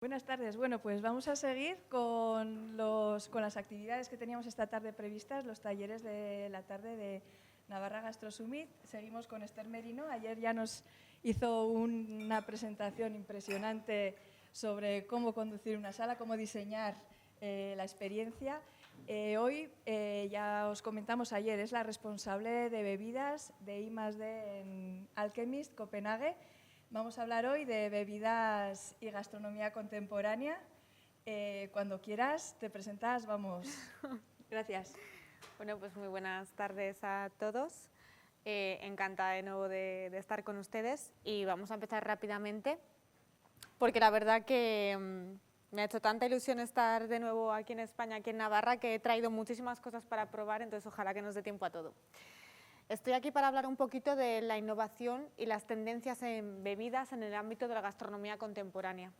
Buenas tardes. Bueno, pues vamos a seguir con las actividades que teníamos esta tarde previstas, los talleres de la tarde de Navarra Gastro Summit. Seguimos con Esther Merino. Ayer ya nos hizo una presentación impresionante sobre cómo conducir una sala, cómo diseñar la experiencia. Hoy, ya os comentamos ayer, es la responsable de bebidas de I+D en Alchemist, Copenhague. Vamos a hablar hoy de bebidas y gastronomía contemporánea. Cuando quieras, te presentas, vamos. Gracias. Bueno, pues muy buenas tardes a todos. Encantada de nuevo de estar con ustedes y vamos a empezar rápidamente porque la verdad que me ha hecho tanta ilusión estar de nuevo aquí en España, aquí en Navarra, que he traído muchísimas cosas para probar, entonces ojalá que nos dé tiempo a todo. Estoy aquí para hablar un poquito de la innovación y las tendencias en bebidas en el ámbito de la gastronomía contemporánea.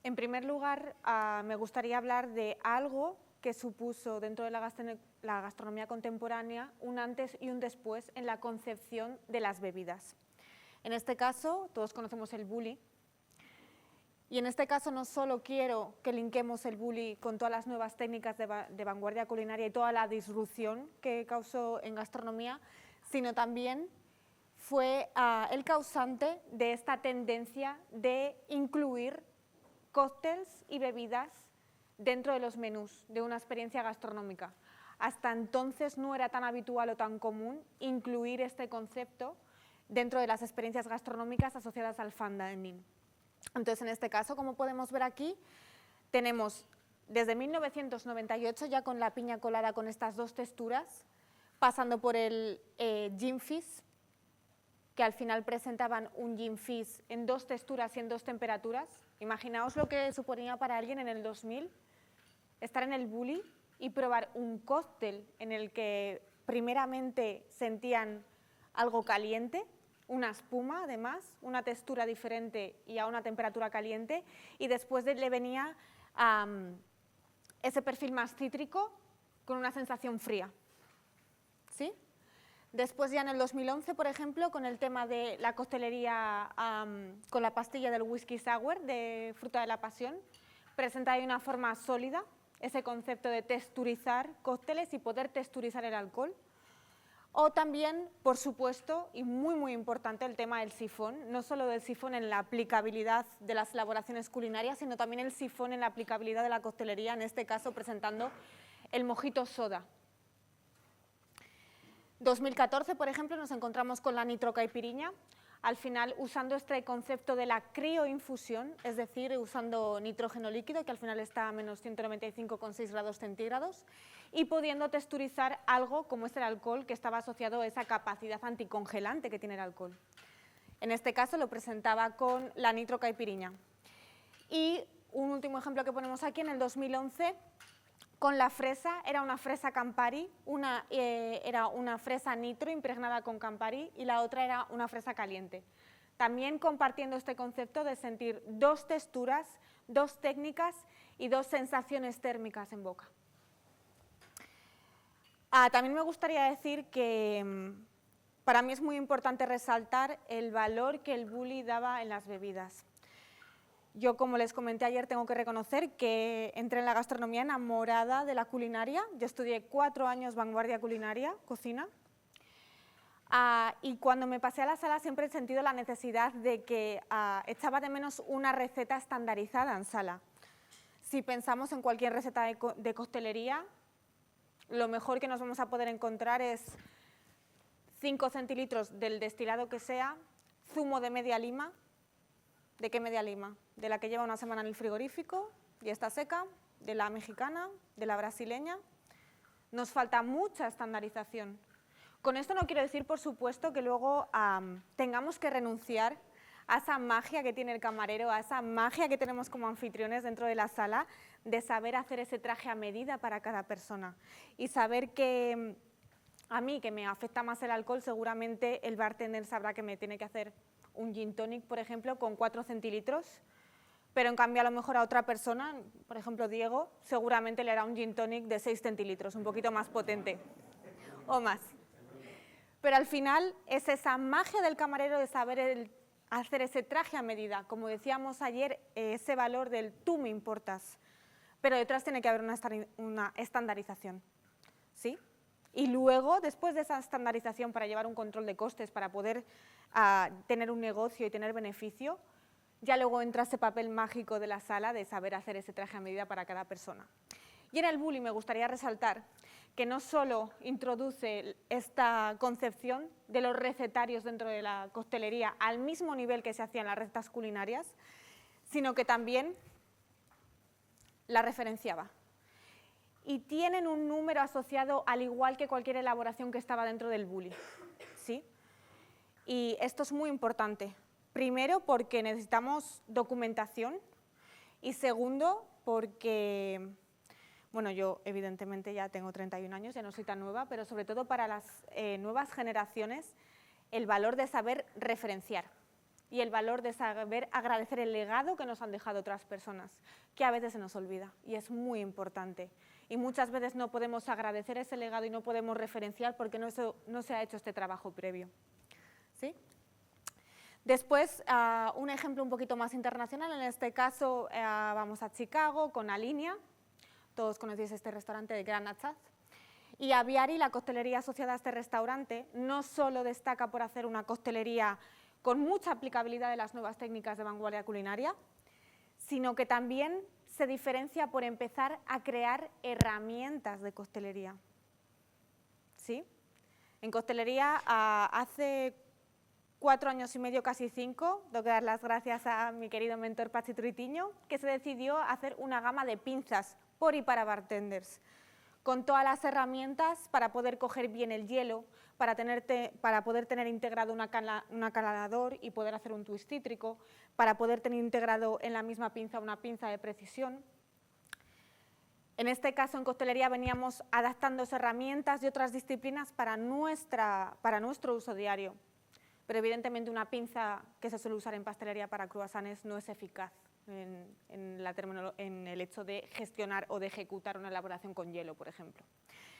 En primer lugar, me gustaría hablar de algo que supuso dentro de la gastronomía contemporánea un antes y un después en la concepción de las bebidas. En este caso, todos conocemos el bully. Y en este caso no solo quiero que linquemos el bully con todas las nuevas técnicas de vanguardia culinaria y toda la disrupción que causó en gastronomía, sino también fue el causante de esta tendencia de incluir cócteles y bebidas dentro de los menús de una experiencia gastronómica. Hasta entonces no era tan habitual o tan común incluir este concepto dentro de las experiencias gastronómicas asociadas al fine dining. Entonces, en este caso, como podemos ver aquí, tenemos desde 1998 ya con la piña colada con estas dos texturas, pasando por el gin fizz, que al final presentaban un gin fizz en dos texturas y en dos temperaturas. Imaginaos lo que suponía para alguien en el 2000 estar en el bully y probar un cóctel en el que primeramente sentían algo caliente, una espuma además, una textura diferente y a una temperatura caliente, y después le venía ese perfil más cítrico con una sensación fría. ¿Sí? Después ya en el 2011, por ejemplo, con el tema de la coctelería con la pastilla del whisky sour de fruta de la pasión, presenta ahí una forma sólida, ese concepto de texturizar cócteles y poder texturizar el alcohol. O también, por supuesto, y muy importante, el tema del sifón, no solo del sifón en la aplicabilidad de las elaboraciones culinarias, sino también el sifón en la aplicabilidad de la coctelería, en este caso presentando el mojito soda. 2014, por ejemplo, nos encontramos con la nitrocaipiriña, al final usando este concepto de la crioinfusión, es decir, usando nitrógeno líquido, que al final está a menos 195,6 grados centígrados, y pudiendo texturizar algo como es el alcohol, que estaba asociado a esa capacidad anticongelante que tiene el alcohol. En este caso lo presentaba con la nitrocaipiriña. Y un último ejemplo que ponemos aquí, en el 2011, con la fresa, era una fresa Campari, era una fresa nitro impregnada con Campari y la otra era una fresa caliente. También compartiendo este concepto de sentir dos texturas, dos técnicas y dos sensaciones térmicas en boca. También me gustaría decir que para mí es muy importante resaltar el valor que el bully daba en las bebidas. Yo, como les comenté ayer, tengo que reconocer que entré en la gastronomía enamorada de la culinaria. Yo estudié 4 años vanguardia culinaria, cocina, y cuando me pasé a la sala siempre he sentido la necesidad de que echaba de menos una receta estandarizada en sala. Si pensamos en cualquier receta de coctelería, lo mejor que nos vamos a poder encontrar es 5 centilitros del destilado que sea, zumo de media lima. ¿De qué media lima? De la que lleva una semana en el frigorífico y está seca, de la mexicana, de la brasileña. Nos falta mucha estandarización. Con esto no quiero decir, por supuesto, que luego tengamos que renunciar a esa magia que tiene el camarero, a esa magia que tenemos como anfitriones dentro de la sala, de saber hacer ese traje a medida para cada persona y saber que a mí, que me afecta más el alcohol, seguramente el bartender sabrá que me tiene que hacer un gin tonic, por ejemplo, con 4 centilitros, pero en cambio a lo mejor a otra persona, por ejemplo Diego, seguramente le hará un gin tonic de 6 centilitros, un poquito más potente o más. Pero al final es esa magia del camarero de saber hacer ese traje a medida, como decíamos ayer, ese valor del tú me importas, pero detrás tiene que haber una estandarización, ¿sí? Y luego, después de esa estandarización para llevar un control de costes, para poder tener un negocio y tener beneficio, ya luego entra ese papel mágico de la sala de saber hacer ese traje a medida para cada persona. Y en el bullying me gustaría resaltar que no solo introduce esta concepción de los recetarios dentro de la coctelería al mismo nivel que se hacía en las recetas culinarias, sino que también la referenciaba. Y tienen un número asociado al igual que cualquier elaboración que estaba dentro del bullying, ¿sí? Y esto es muy importante. Primero, porque necesitamos documentación y segundo, porque, bueno, yo evidentemente ya tengo 31 años, ya no soy tan nueva, pero sobre todo para las nuevas generaciones, el valor de saber referenciar y el valor de saber agradecer el legado que nos han dejado otras personas, que a veces se nos olvida y es muy importante. Y muchas veces no podemos agradecer ese legado y no podemos referenciar porque no se ha hecho este trabajo previo, ¿sí? Después, un ejemplo un poquito más internacional, en este caso vamos a Chicago con Alinea, todos conocéis este restaurante de Gran Nachaz, y Aviari, la coctelería asociada a este restaurante, no solo destaca por hacer una coctelería con mucha aplicabilidad de las nuevas técnicas de vanguardia culinaria, sino que también se diferencia por empezar a crear herramientas de coctelería, ¿sí? En coctelería hace 4 años y medio, casi 5, tengo que dar las gracias a mi querido mentor Patxi Truitiño, que se decidió hacer una gama de pinzas por y para bartenders, con todas las herramientas para poder coger bien el hielo, para poder tener integrado un calador y poder hacer un twist cítrico, para poder tener integrado en la misma pinza una pinza de precisión. En este caso, en coctelería veníamos adaptando herramientas de otras disciplinas para nuestro uso diario. Pero evidentemente una pinza que se suele usar en pastelería para croissants no es eficaz en el hecho de gestionar o de ejecutar una elaboración con hielo, por ejemplo.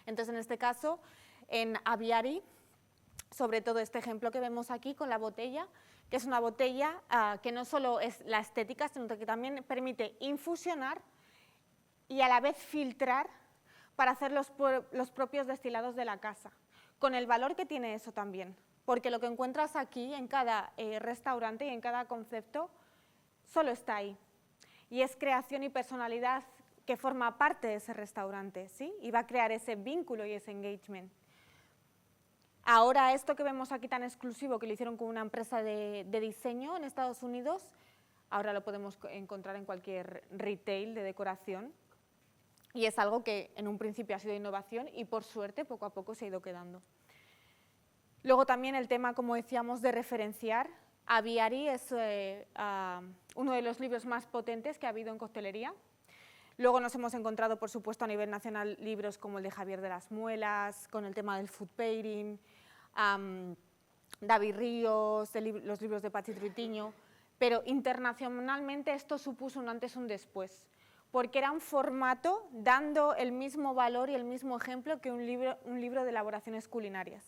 Entonces, en este caso, en Aviari, sobre todo este ejemplo que vemos aquí con la botella, que es una botella que no solo es la estética, sino que también permite infusionar y a la vez filtrar para hacer los propios destilados de la casa, con el valor que tiene eso también. Porque lo que encuentras aquí en cada restaurante y en cada concepto solo está ahí. Y es creación y personalidad que forma parte de ese restaurante, ¿sí? Y va a crear ese vínculo y ese engagement. Ahora esto que vemos aquí tan exclusivo, que lo hicieron con una empresa de diseño en Estados Unidos, ahora lo podemos encontrar en cualquier retail de decoración. Y es algo que en un principio ha sido innovación y por suerte poco a poco se ha ido quedando. Luego también el tema, como decíamos, de referenciar. Aviari es uno de los libros más potentes que ha habido en coctelería. Luego nos hemos encontrado, por supuesto, a nivel nacional libros como el de Javier de las Muelas, con el tema del food pairing, David Ríos, los libros de Patxi Truitiño, pero internacionalmente esto supuso un antes y un después, porque era un formato dando el mismo valor y el mismo ejemplo que un libro de elaboraciones culinarias.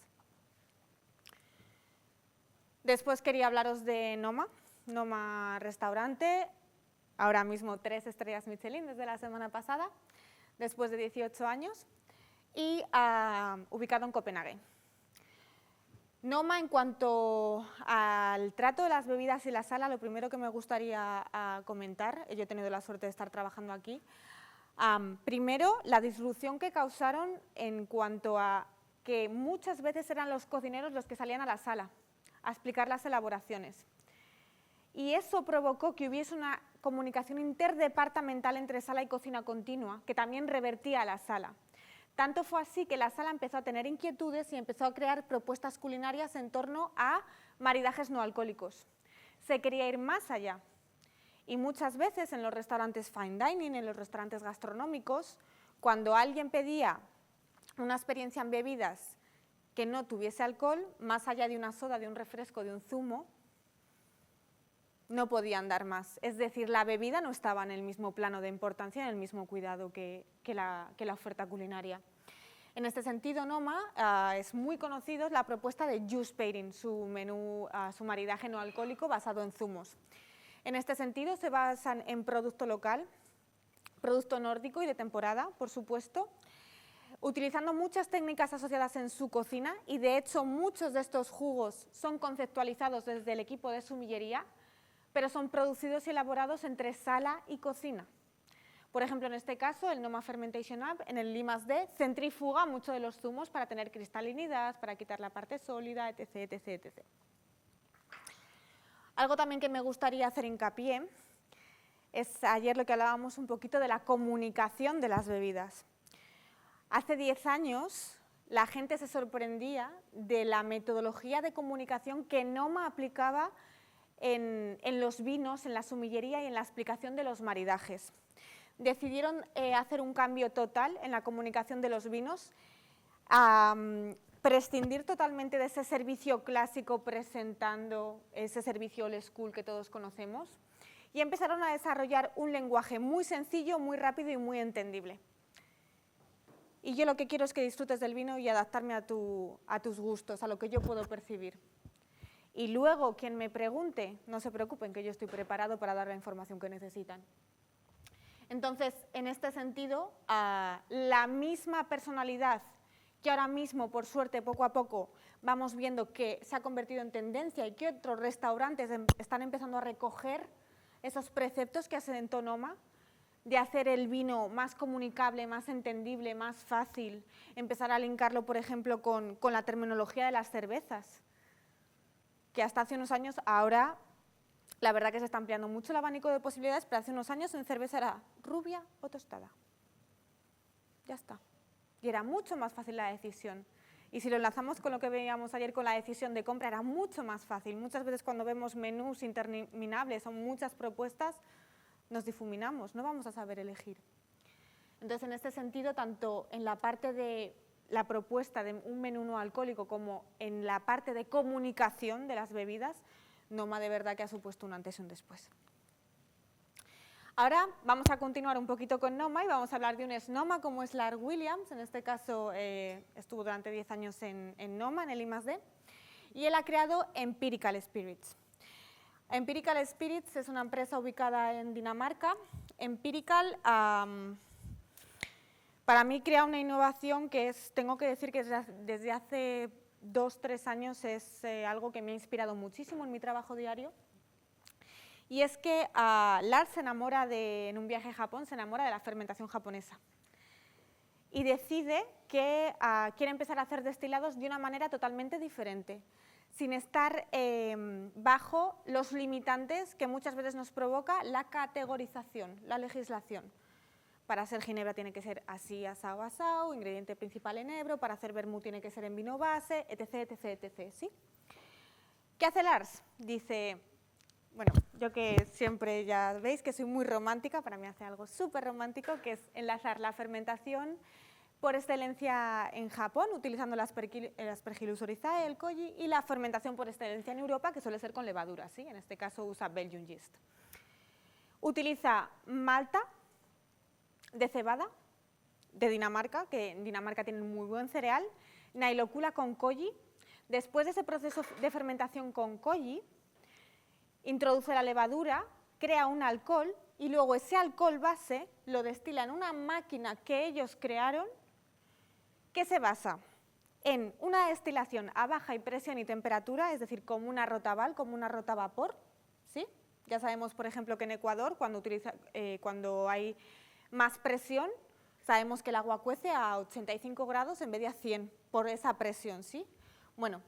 Después quería hablaros de Noma Restaurante, ahora mismo 3 estrellas Michelin desde la semana pasada, después de 18 años, y ubicado en Copenhague. Noma, en cuanto al trato de las bebidas y la sala, lo primero que me gustaría comentar, yo he tenido la suerte de estar trabajando aquí, primero, la disrupción que causaron en cuanto a que muchas veces eran los cocineros los que salían a la sala a explicar las elaboraciones. Y eso provocó que hubiese una comunicación interdepartamental entre sala y cocina continua, que también revertía a la sala. Tanto fue así que la sala empezó a tener inquietudes y empezó a crear propuestas culinarias en torno a maridajes no alcohólicos. Se quería ir más allá. Y muchas veces en los restaurantes fine dining, en los restaurantes gastronómicos, cuando alguien pedía una experiencia en bebidas que no tuviese alcohol, más allá de una soda, de un refresco, de un zumo, no podían dar más. Es decir, la bebida no estaba en el mismo plano de importancia, en el mismo cuidado que la oferta culinaria. En este sentido, Noma es muy conocido la propuesta de juice pairing, su menú, su maridaje no alcohólico basado en zumos. En este sentido, se basan en producto local, producto nórdico y de temporada, por supuesto, utilizando muchas técnicas asociadas en su cocina, y de hecho muchos de estos jugos son conceptualizados desde el equipo de sumillería, pero son producidos y elaborados entre sala y cocina. Por ejemplo, en este caso, el Noma Fermentation Hub, en el I+D, centrifuga muchos de los zumos para tener cristalinidad, para quitar la parte sólida, etc., etc., etc. Algo también que me gustaría hacer hincapié es ayer lo que hablábamos un poquito de la comunicación de las bebidas. Hace 10 años la gente se sorprendía de la metodología de comunicación que Noma aplicaba en los vinos, en la sumillería y en la explicación de los maridajes. Decidieron hacer un cambio total en la comunicación de los vinos, prescindir totalmente de ese servicio clásico presentando ese servicio old school que todos conocemos, y empezaron a desarrollar un lenguaje muy sencillo, muy rápido y muy entendible. Y yo lo que quiero es que disfrutes del vino y adaptarme a tus gustos, a lo que yo puedo percibir. Y luego, quien me pregunte, no se preocupen, que yo estoy preparado para dar la información que necesitan. Entonces, en este sentido, la misma personalidad que ahora mismo, por suerte, poco a poco, vamos viendo que se ha convertido en tendencia y que otros restaurantes están empezando a recoger esos preceptos que asentó Noma, de hacer el vino más comunicable, más entendible, más fácil, empezar a linkarlo, por ejemplo, con la terminología de las cervezas, que hasta hace unos años, ahora, la verdad que se está ampliando mucho el abanico de posibilidades, pero hace unos años en cerveza era rubia o tostada. Ya está. Y era mucho más fácil la decisión. Y si lo enlazamos con lo que veíamos ayer con la decisión de compra, era mucho más fácil. Muchas veces cuando vemos menús interminables o muchas propuestas, nos difuminamos, no vamos a saber elegir. Entonces, en este sentido, tanto en la parte de la propuesta de un menú no alcohólico como en la parte de comunicación de las bebidas, Noma de verdad que ha supuesto un antes y un después. Ahora vamos a continuar un poquito con Noma y vamos a hablar de un ex-Noma como es Lark Williams. En este caso estuvo durante 10 años en Noma, en el I+D, y él ha creado Empirical Spirits. Empirical Spirits es una empresa ubicada en Dinamarca. Empirical, para mí, crea una innovación que tengo que decir que desde hace 2-3 años es algo que me ha inspirado muchísimo en mi trabajo diario. Y es que Lars se enamora en un viaje a Japón, se enamora de la fermentación japonesa. Y decide que quiere empezar a hacer destilados de una manera totalmente diferente, sin estar bajo los limitantes que muchas veces nos provoca la categorización, la legislación. Para hacer ginebra tiene que ser así, asao, asao, ingrediente principal en ebro, para hacer vermut tiene que ser en vino base, etc., etc., etc., ¿sí? ¿Qué hace Lars? Dice, bueno, yo que siempre ya veis que soy muy romántica, para mí hace algo súper romántico, que es enlazar la fermentación por excelencia en Japón, utilizando el Aspergillus oryzae, el koji, y la fermentación por excelencia en Europa, que suele ser con levadura, ¿sí? En este caso usa Belgian yeast. Utiliza malta de cebada, de Dinamarca, que en Dinamarca tienen muy buen cereal, nailocula con koji. Después de ese proceso de fermentación con koji, introduce la levadura, crea un alcohol y luego ese alcohol base lo destila en una máquina que ellos crearon, que se basa en una destilación a baja presión y temperatura, es decir, como una rotaval, como una rotavapor, ¿sí? Ya sabemos, por ejemplo, que en Ecuador, cuando hay más presión, sabemos que el agua cuece a 85 grados en vez de a 100 por esa presión, ¿sí? Bueno,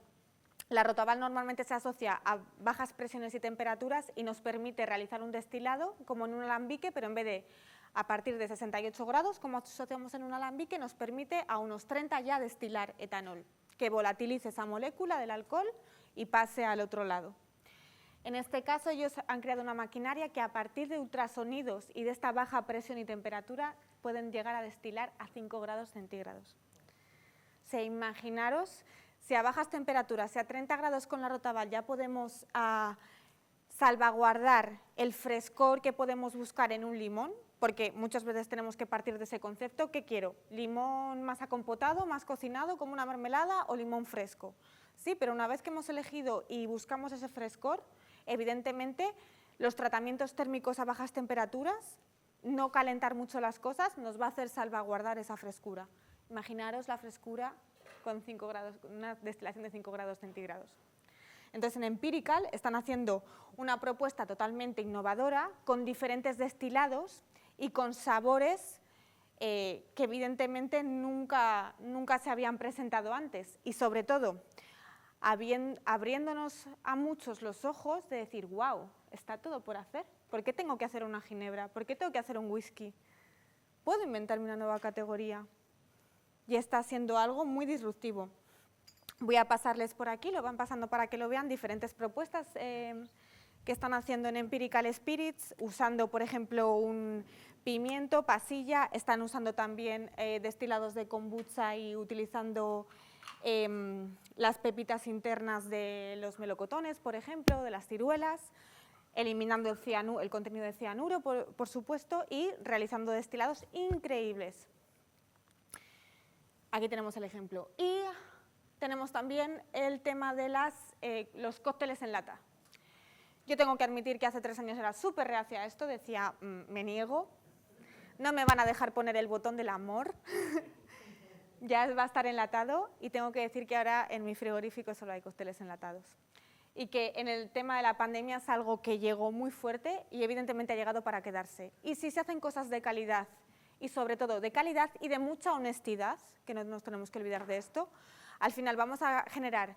la rotaval normalmente se asocia a bajas presiones y temperaturas y nos permite realizar un destilado como en un alambique, pero en vez de a partir de 68 grados, como asociamos en un alambique, nos permite a unos 30 ya destilar etanol, que volatilice esa molécula del alcohol y pase al otro lado. En este caso, ellos han creado una maquinaria que a partir de ultrasonidos y de esta baja presión y temperatura pueden llegar a destilar a 5 grados centígrados. O sea, imaginaros, si a bajas temperaturas, si a 30 grados con la rotaval ya podemos salvaguardar el frescor que podemos buscar en un limón, porque muchas veces tenemos que partir de ese concepto. ¿Qué quiero? ¿Limón más acompotado, más cocinado, como una mermelada, o limón fresco? Sí, pero una vez que hemos elegido y buscamos ese frescor, evidentemente los tratamientos térmicos a bajas temperaturas, no calentar mucho las cosas, nos va a hacer salvaguardar esa frescura. Imaginaros la frescura con 5 grados, una destilación de 5 grados centígrados. Entonces, en Empirical están haciendo una propuesta totalmente innovadora con diferentes destilados y con sabores que evidentemente nunca se habían presentado antes, y sobre todo abriéndonos a muchos los ojos de decir, wow, está todo por hacer. ¿Por qué tengo que hacer una ginebra? ¿Por qué tengo que hacer un whisky? Puedo inventarme una nueva categoría. Y está siendo algo muy disruptivo. Voy a pasarles por aquí, lo van pasando para que lo vean, diferentes propuestas que están haciendo en Empirical Spirits, usando, por ejemplo, un pimiento, pasilla, están usando también destilados de kombucha y utilizando las pepitas internas de los melocotones, por ejemplo, de las ciruelas, eliminando el contenido de cianuro, por supuesto, y realizando destilados increíbles. Aquí tenemos el ejemplo. Y tenemos también el tema de los cócteles en lata. Yo tengo que admitir que hace 3 años era súper reacia a esto, decía, me niego, no me van a dejar poner el botón del amor, ya va a estar enlatado, y tengo que decir que ahora en mi frigorífico solo hay cócteles enlatados. Y que en el tema de la pandemia es algo que llegó muy fuerte y evidentemente ha llegado para quedarse. Y si se hacen cosas de calidad, y sobre todo de calidad y de mucha honestidad, que no nos tenemos que olvidar de esto, al final vamos a generar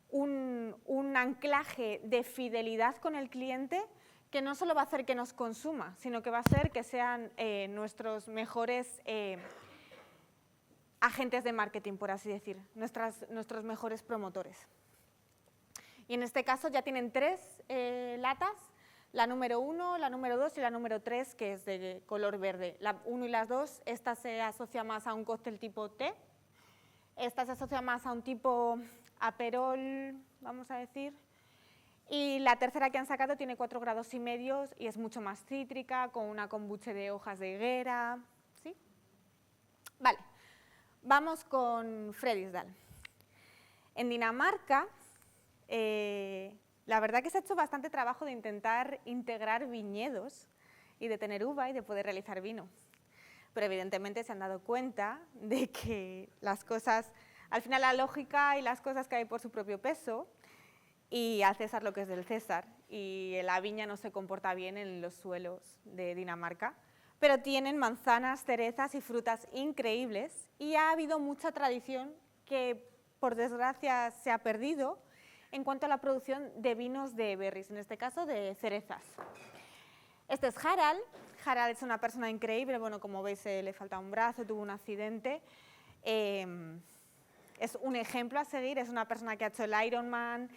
un anclaje de fidelidad con el cliente que no solo va a hacer que nos consuma, sino que va a hacer que sean nuestros mejores agentes de marketing, por así decir, nuestros mejores promotores. Y en este caso ya tienen 3 latas, la número 1, la número 2 y la número 3, que es de color verde. La 1 y las 2, esta se asocia más a un cóctel tipo té, esta se asocia más a un tipo aperol, vamos a decir, y la tercera que han sacado tiene 4,5 grados y es mucho más cítrica, con una kombucha de hojas de higuera, ¿sí? Vale, vamos con Fredisdal. En Dinamarca, la verdad que se ha hecho bastante trabajo de intentar integrar viñedos y de tener uva y de poder realizar vino. Pero evidentemente se han dado cuenta de que las cosas, al final la lógica y las cosas caen por su propio peso, y al César lo que es del César, y la viña no se comporta bien en los suelos de Dinamarca, pero tienen manzanas, cerezas y frutas increíbles, y ha habido mucha tradición que por desgracia se ha perdido en cuanto a la producción de vinos de berries, en este caso de cerezas. Este es Harald. Harald es una persona increíble, bueno, como veis le falta un brazo, tuvo un accidente. Es un ejemplo a seguir, es una persona que ha hecho el Ironman.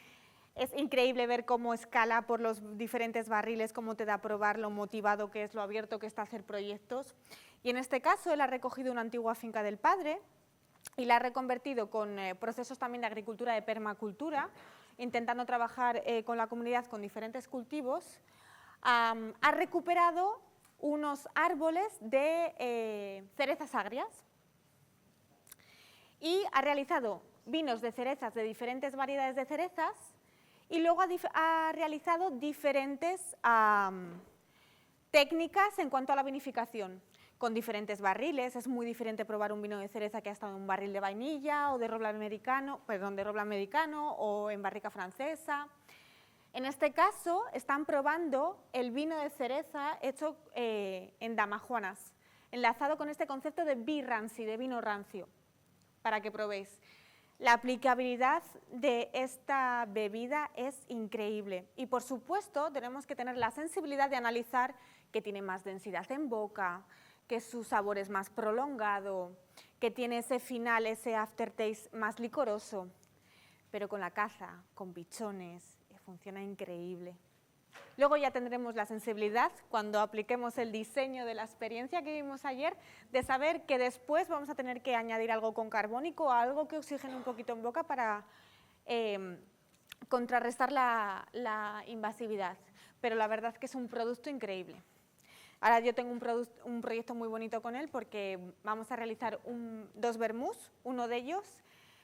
Es increíble ver cómo escala por los diferentes barriles, cómo te da a probar lo motivado que es, lo abierto que está a hacer proyectos. Y en este caso él ha recogido una antigua finca del padre y la ha reconvertido con procesos también de agricultura de permacultura, intentando trabajar con la comunidad con diferentes cultivos. Ha recuperado unos árboles de cerezas agrias y ha realizado vinos de cerezas de diferentes variedades de cerezas, y luego ha realizado diferentes técnicas en cuanto a la vinificación, con diferentes barriles. Es muy diferente probar un vino de cereza que ha estado en un barril de vainilla o de roble americano, o en barrica francesa. En este caso están probando el vino de cereza hecho en damajuanas, enlazado con este concepto de birranci, de vino rancio, para que probéis. La aplicabilidad de esta bebida es increíble y, por supuesto, tenemos que tener la sensibilidad de analizar que tiene más densidad en boca, que su sabor es más prolongado, que tiene ese final, ese aftertaste más licoroso, pero con la caza, con pichones, funciona increíble. Luego ya tendremos la sensibilidad, cuando apliquemos el diseño de la experiencia que vimos ayer, de saber que después vamos a tener que añadir algo con carbónico, algo que oxigene un poquito en boca para contrarrestar la invasividad. pero la verdad es que es un producto increíble. Ahora yo tengo un proyecto muy bonito con él porque vamos a realizar dos vermús, uno de ellos,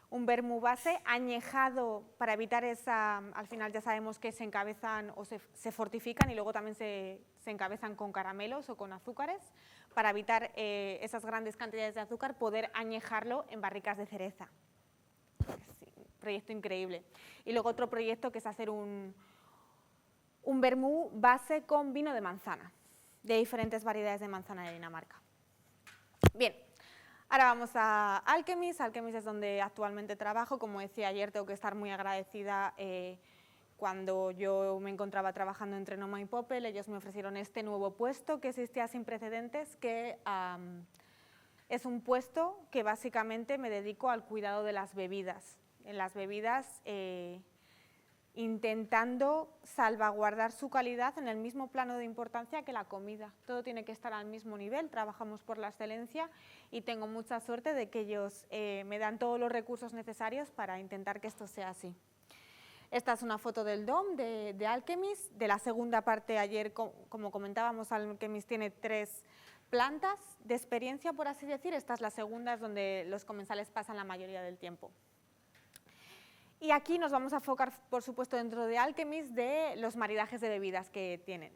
un vermú base añejado para evitar esa, al final ya sabemos que se encabezan o se fortifican y luego también se encabezan con caramelos o con azúcares, para evitar esas grandes cantidades de azúcar, poder añejarlo en barricas de cereza. Sí, un proyecto increíble. Y luego otro proyecto que es hacer un vermú base con vino de manzana, de diferentes variedades de manzana de Dinamarca. Bien, ahora vamos a Alchemist. Alchemist es donde actualmente trabajo. Como decía ayer, tengo que estar muy agradecida. Cuando yo me encontraba trabajando entre Noma y Popel, ellos me ofrecieron este nuevo puesto que existía sin precedentes, que es un puesto que básicamente me dedico al cuidado de las bebidas. En las bebidas, intentando salvaguardar su calidad en el mismo plano de importancia que la comida. Todo tiene que estar al mismo nivel, trabajamos por la excelencia y tengo mucha suerte de que ellos me dan todos los recursos necesarios para intentar que esto sea así. Esta es una foto del DOM de Alchemist, de la segunda parte. Ayer, como comentábamos, Alchemist tiene 3 plantas de experiencia, por así decir. Esta es la segunda, es donde los comensales pasan la mayoría del tiempo. Y aquí nos vamos a enfocar, por supuesto, dentro de Alchemist, de los maridajes de bebidas que tienen.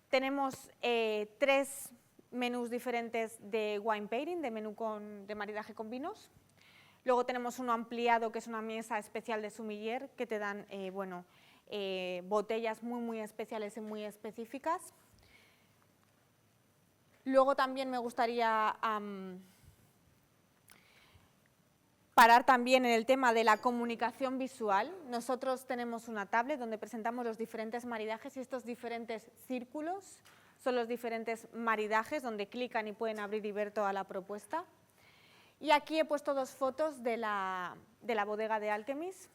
Tenemos 3 menús diferentes de wine pairing, de menú de maridaje con vinos. Luego tenemos uno ampliado, que es una mesa especial de sommelier, que te dan botellas muy especiales y muy específicas. Luego también me gustaría parar también en el tema de la comunicación visual. Nosotros tenemos una tablet donde presentamos los diferentes maridajes y estos diferentes círculos son los diferentes maridajes donde clican y pueden abrir y ver toda la propuesta. Y aquí he puesto 2 fotos de la bodega de Alchemist.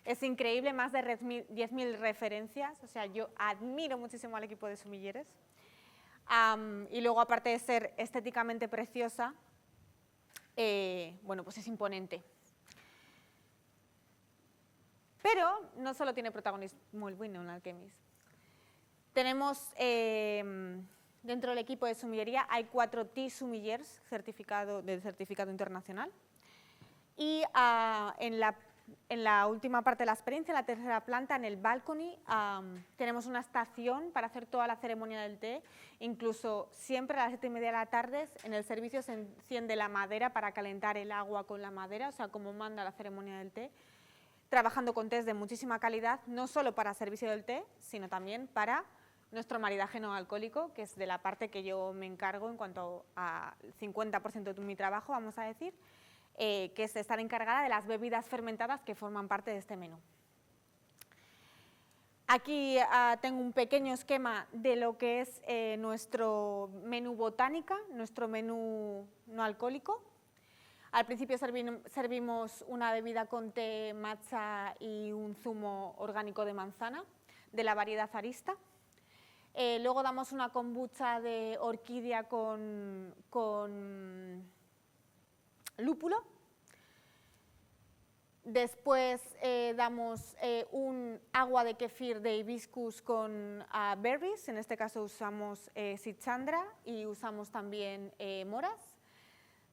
Es increíble, más de 10.000 referencias, o sea, yo admiro muchísimo al equipo de sommeliers. Y luego, aparte de ser estéticamente preciosa, bueno, pues es imponente. Pero no solo tiene protagonismo el vino en Alchemist. Tenemos, dentro del equipo de sommelería, hay 4 Tea Sommeliers de certificado internacional. Y en la última parte de la experiencia, en la tercera planta, en el balcony, tenemos una estación para hacer toda la ceremonia del té. Incluso siempre a las 7:30 de la tarde en el servicio se enciende la madera para calentar el agua con la madera, o sea, como manda la ceremonia del té, trabajando con tés de muchísima calidad, no solo para servicio del té, sino también para nuestro maridaje no alcohólico, que es de la parte que yo me encargo en cuanto al 50% de mi trabajo, vamos a decir, que es estar encargada de las bebidas fermentadas que forman parte de este menú. Aquí tengo un pequeño esquema de lo que es nuestro menú botánica, nuestro menú no alcohólico. Al principio servimos una bebida con té, matcha y un zumo orgánico de manzana de la variedad Arista. Luego damos una kombucha de orquídea con lúpulo. Después damos un agua de kefir de hibiscus con berries, en este caso usamos cichandra y usamos también moras.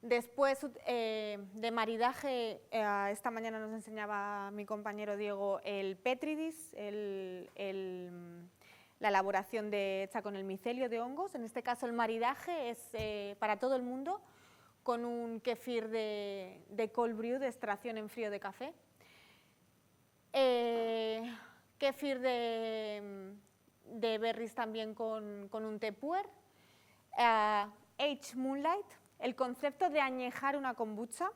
Después de maridaje, esta mañana nos enseñaba mi compañero Diego el petri dish, la elaboración hecha con el micelio de hongos. En este caso el maridaje es para todo el mundo, con un kefir de cold brew, de extracción en frío de café. Kefir de berries también con un té puer. Aged Moonlight, el concepto de añejar una kombucha.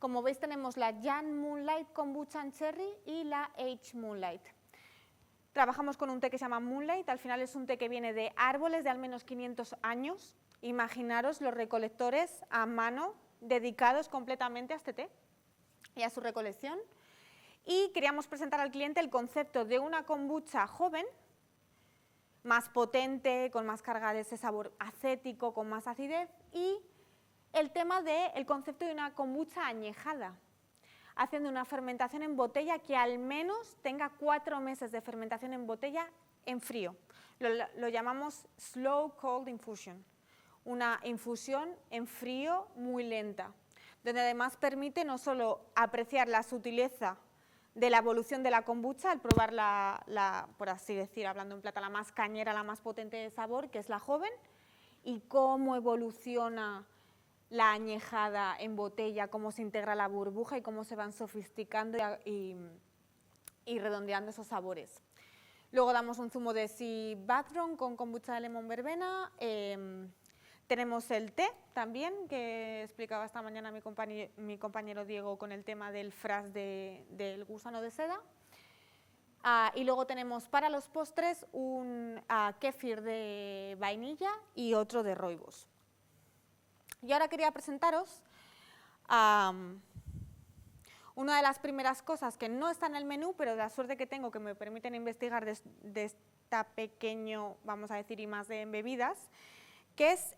Como veis tenemos la Young Moonlight Kombucha and Cherry y la Aged Moonlight. Trabajamos con un té que se llama Moonlight, al final es un té que viene de árboles de al menos 500 años. Imaginaros los recolectores a mano dedicados completamente a este té y a su recolección. Y queríamos presentar al cliente el concepto de una kombucha joven, más potente, con más carga de ese sabor acético, con más acidez, y el tema del concepto de una kombucha añejada, haciendo una fermentación en botella que al menos tenga 4 meses de fermentación en botella en frío. Lo llamamos slow cold infusion, una infusión en frío muy lenta, donde además permite no solo apreciar la sutileza de la evolución de la kombucha al probar por así decir, hablando en plata, la más cañera, la más potente de sabor, que es la joven, y cómo evoluciona la añejada en botella, cómo se integra la burbuja y cómo se van sofisticando y redondeando esos sabores. Luego damos un zumo de Sea Background con kombucha de limón verbena. Tenemos el té también, que explicaba esta mañana mi compañero Diego con el tema del fras del gusano de seda. Y luego tenemos para los postres un kéfir de vainilla y otro de rooibos. Y ahora quería presentaros una de las primeras cosas que no está en el menú, pero de la suerte que tengo que me permiten investigar de esta pequeño, vamos a decir, I+D en bebidas, que es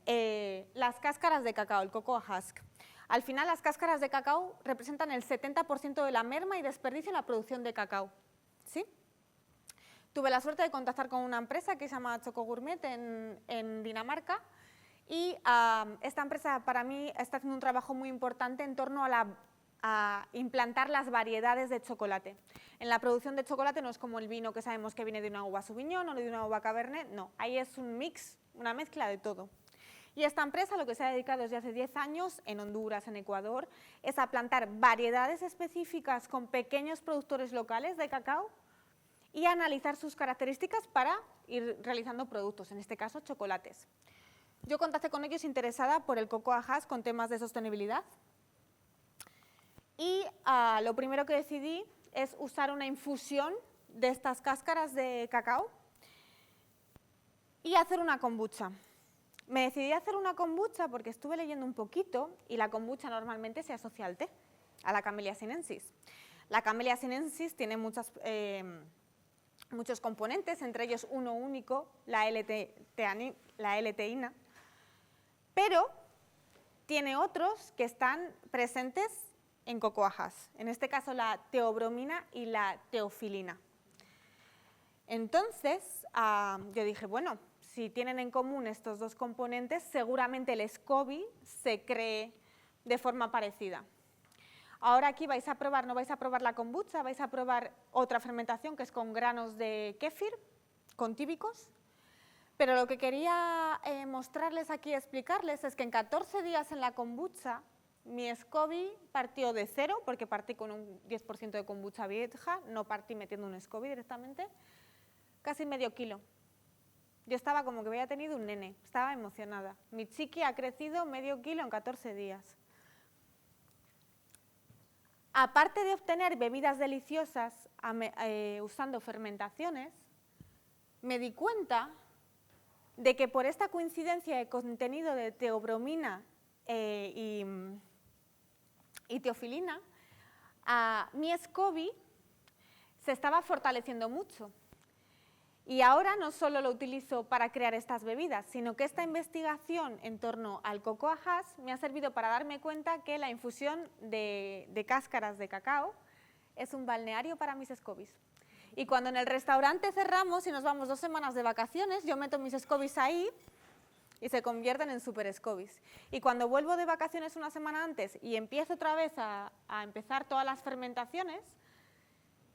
las cáscaras de cacao, el cocoa husk. Al final, las cáscaras de cacao representan el 70% de la merma y desperdicio en la producción de cacao. ¿Sí? Tuve la suerte de contactar con una empresa que se llama Choco Gourmet en Dinamarca, y esta empresa para mí está haciendo un trabajo muy importante en torno a implantar las variedades de chocolate. En la producción de chocolate no es como el vino que sabemos que viene de una uva Sauvignon o de una uva Cabernet, no, ahí es un mix, una mezcla de todo. Y esta empresa lo que se ha dedicado desde hace 10 años, en Honduras, en Ecuador, es a plantar variedades específicas con pequeños productores locales de cacao y a analizar sus características para ir realizando productos, en este caso chocolates. Yo contacté con ellos interesada por el cocoa husk con temas de sostenibilidad y lo primero que decidí es usar una infusión de estas cáscaras de cacao y hacer una kombucha. Me decidí a hacer una kombucha porque estuve leyendo un poquito y la kombucha normalmente se asocia al té, a la Camellia sinensis. La Camellia sinensis tiene muchos componentes, entre ellos uno único, la L-teína, pero tiene otros que están presentes en cocoa husk, en este caso la teobromina y la teofilina. Entonces, yo dije, bueno, si tienen en común estos dos componentes, seguramente el SCOBY se cree de forma parecida. Ahora aquí vais a probar, no vais a probar la kombucha, vais a probar otra fermentación que es con granos de kéfir, con tíbicos. Pero lo que quería mostrarles aquí, explicarles, es que en 14 días en la kombucha, mi SCOBY partió de cero, porque partí con un 10% de kombucha vieja, no partí metiendo un SCOBY directamente, casi medio kilo. Yo estaba como que había tenido un nene, estaba emocionada. Mi chiqui ha crecido medio kilo en 14 días. Aparte de obtener bebidas deliciosas usando fermentaciones, me di cuenta de que por esta coincidencia de contenido de teobromina y teofilina, mi SCOBY se estaba fortaleciendo mucho. Y ahora no solo lo utilizo para crear estas bebidas, sino que esta investigación en torno al cocoa husk me ha servido para darme cuenta que la infusión de cáscaras de cacao es un balneario para mis SCOBYs. Y cuando en el restaurante cerramos y nos vamos 2 semanas de vacaciones, yo meto mis SCOBYs ahí y se convierten en super SCOBYs. Y cuando vuelvo de vacaciones una semana antes y empiezo otra vez a empezar todas las fermentaciones,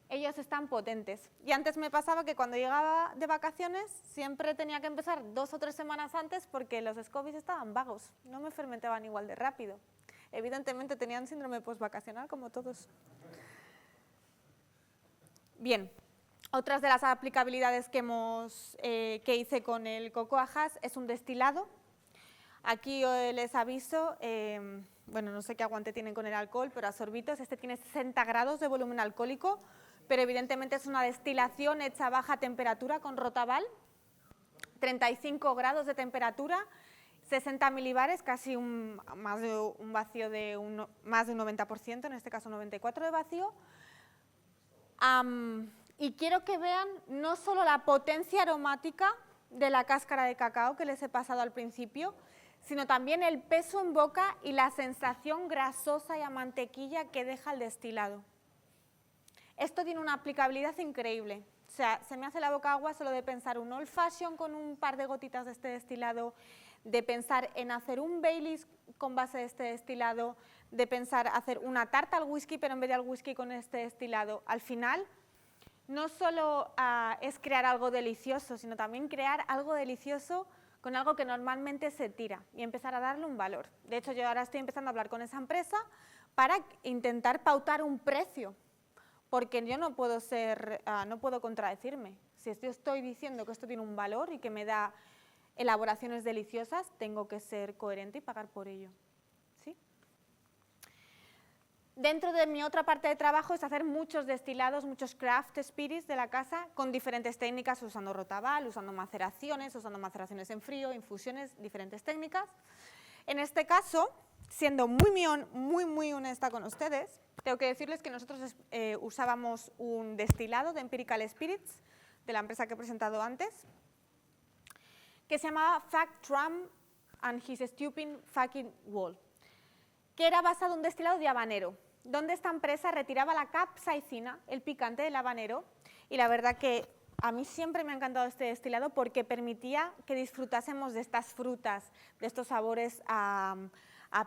ellos están potentes. Y antes me pasaba que cuando llegaba de vacaciones siempre tenía que empezar 2 o 3 semanas antes porque los SCOBYs estaban vagos, no me fermentaban igual de rápido. Evidentemente tenían síndrome postvacacional como todos. Bien, otras de las aplicabilidades que hice con el cocoa husk es un destilado. Aquí les aviso, bueno, no sé qué aguante tienen con el alcohol, pero a sorbitos, este tiene 60 grados de volumen alcohólico, pero evidentemente es una destilación hecha a baja temperatura con rotabal, 35 grados de temperatura, 60 milibares, casi más de un vacío de más de un 90%, en este caso 94% de vacío. Y quiero que vean no solo la potencia aromática de la cáscara de cacao que les he pasado al principio, sino también el peso en boca y la sensación grasosa y a mantequilla que deja el destilado. Esto tiene una aplicabilidad increíble, sea, se me hace la boca agua solo de pensar un old fashion con un par de gotitas de este destilado, de pensar en hacer un Baileys con base de este destilado, de pensar hacer una tarta al whisky, pero en vez de al whisky con este destilado. Al final, no solo es crear algo delicioso, sino también crear algo delicioso con algo que normalmente se tira y empezar a darle un valor. De hecho, yo ahora estoy empezando a hablar con esa empresa para intentar pautar un precio, porque yo no puedo no puedo contradecirme. Si yo estoy diciendo que esto tiene un valor y que me da elaboraciones deliciosas, tengo que ser coherente y pagar por ello. ¿Sí? Dentro de mi otra parte de trabajo es hacer muchos destilados, muchos craft spirits de la casa con diferentes técnicas, usando rotabal, usando maceraciones en frío, infusiones, diferentes técnicas. En este caso, siendo muy honesta con ustedes, tengo que decirles que nosotros usábamos un destilado de Empirical Spirits, de la empresa que he presentado antes, que se llamaba Fat Trump and His Stupid Fucking Wall, que era basado en un destilado de habanero, donde esta empresa retiraba la capsaicina, el picante del habanero, y la verdad que a mí siempre me ha encantado este destilado porque permitía que disfrutásemos de estas frutas, de estos sabores a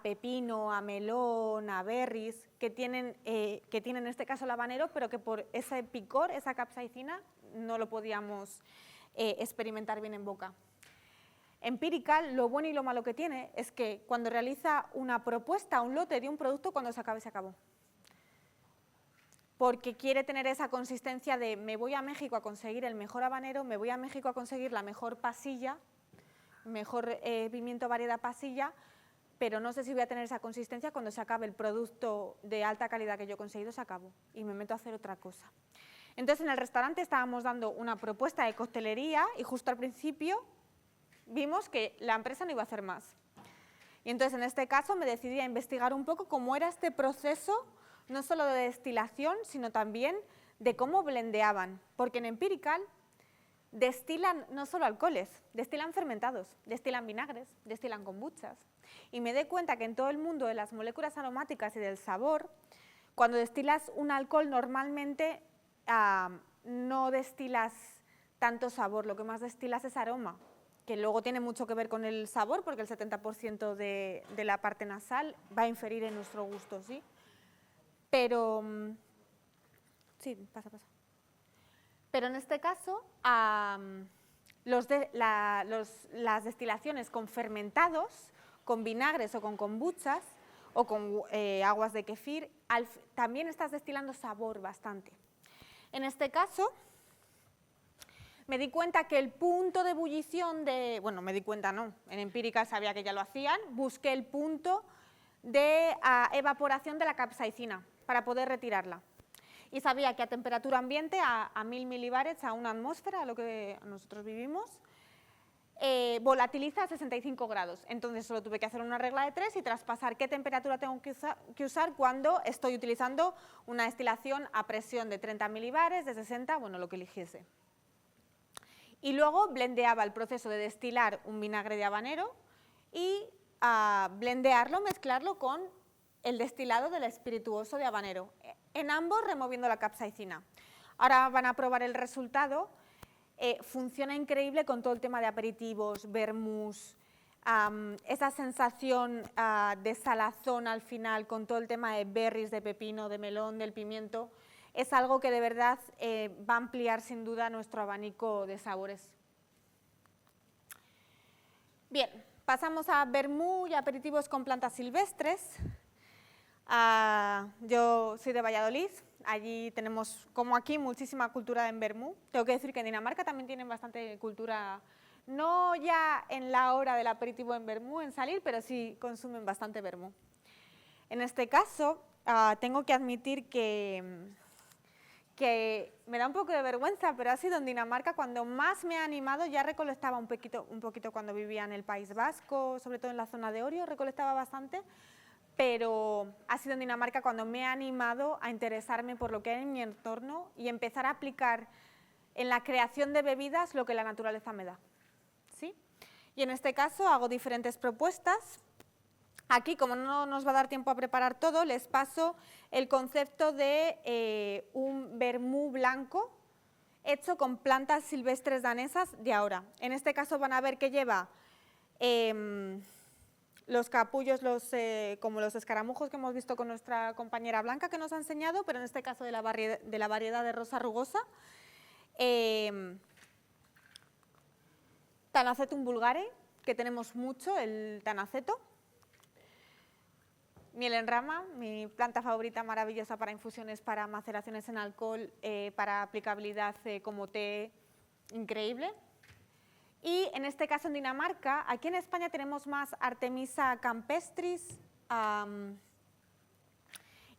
pepino, a melón, a berries, que tienen en este caso el habanero, pero que por ese picor, esa capsaicina, no lo podíamos experimentar bien en boca. Empirical, lo bueno y lo malo que tiene es que cuando realiza una propuesta, un lote de un producto, cuando se acabe, se acabó. Porque quiere tener esa consistencia de me voy a México a conseguir el mejor habanero, me voy a México a conseguir la mejor pasilla, mejor pimiento variedad pasilla, pero no sé si voy a tener esa consistencia cuando se acabe el producto de alta calidad que yo he conseguido, se acabó y me meto a hacer otra cosa. Entonces en el restaurante estábamos dando una propuesta de coctelería y justo al principio vimos que la empresa no iba a hacer más. Y entonces en este caso me decidí a investigar un poco cómo era este proceso, no solo de destilación, sino también de cómo blendeaban, porque en Empirical destilan no solo alcoholes, destilan fermentados, destilan vinagres, destilan kombuchas. Y me di cuenta que en todo el mundo de las moléculas aromáticas y del sabor, cuando destilas un alcohol normalmente no destilas tanto sabor, lo que más destilas es aroma, que luego tiene mucho que ver con el sabor, porque el 70% de la parte nasal va a inferir en nuestro gusto, ¿sí? Pero, sí, pasa. Pero en este caso, las destilaciones con fermentados, con vinagres o con kombuchas, o con aguas de kefir, también estás destilando sabor bastante. En este caso, me di cuenta que el punto de ebullición bueno, me di cuenta no, en Empirical sabía que ya lo hacían, busqué el punto de evaporación de la capsaicina para poder retirarla. Y sabía que a temperatura ambiente, a 1000 milibares, a una atmósfera, a lo que nosotros vivimos, volatiliza a 65 grados. Entonces solo tuve que hacer una regla de 3 y traspasar qué temperatura tengo que usar cuando estoy utilizando una destilación a presión de 30 milibares, de 60, bueno, lo que eligiese. Y luego blendeaba el proceso de destilar un vinagre de habanero y blendearlo, mezclarlo con el destilado del espirituoso de habanero, en ambos removiendo la capsaicina. Ahora van a probar el resultado. Funciona increíble con todo el tema de aperitivos, vermús, esa sensación de salazón al final con todo el tema de berries, de pepino, de melón, del pimiento. Es algo que de verdad va a ampliar sin duda nuestro abanico de sabores. Bien, pasamos a vermú y aperitivos con plantas silvestres. Yo soy de Valladolid, allí tenemos, como aquí, muchísima cultura en vermú. Tengo que decir que en Dinamarca también tienen bastante cultura, no ya en la hora del aperitivo en vermú, en salir, pero sí consumen bastante vermú. En este caso, tengo que admitir que me da un poco de vergüenza, pero ha sido en Dinamarca cuando más me ha animado. Ya recolectaba un poquito cuando vivía en el País Vasco, sobre todo en la zona de Orio, recolectaba bastante, pero ha sido en Dinamarca cuando me ha animado a interesarme por lo que hay en mi entorno y empezar a aplicar en la creación de bebidas lo que la naturaleza me da, ¿sí? Y en este caso hago diferentes propuestas. Aquí, como no nos va a dar tiempo a preparar todo, les paso el concepto de un vermú blanco hecho con plantas silvestres danesas de ahora. En este caso van a ver que lleva los capullos, como los escaramujos que hemos visto con nuestra compañera Blanca que nos ha enseñado, pero en este caso de la variedad de rosa rugosa. Tanacetum vulgare, que tenemos mucho, el tanaceto. Miel en rama, mi planta favorita maravillosa para infusiones, para maceraciones en alcohol, para aplicabilidad como té, increíble. Y en este caso en Dinamarca, aquí en España tenemos más Artemisa campestris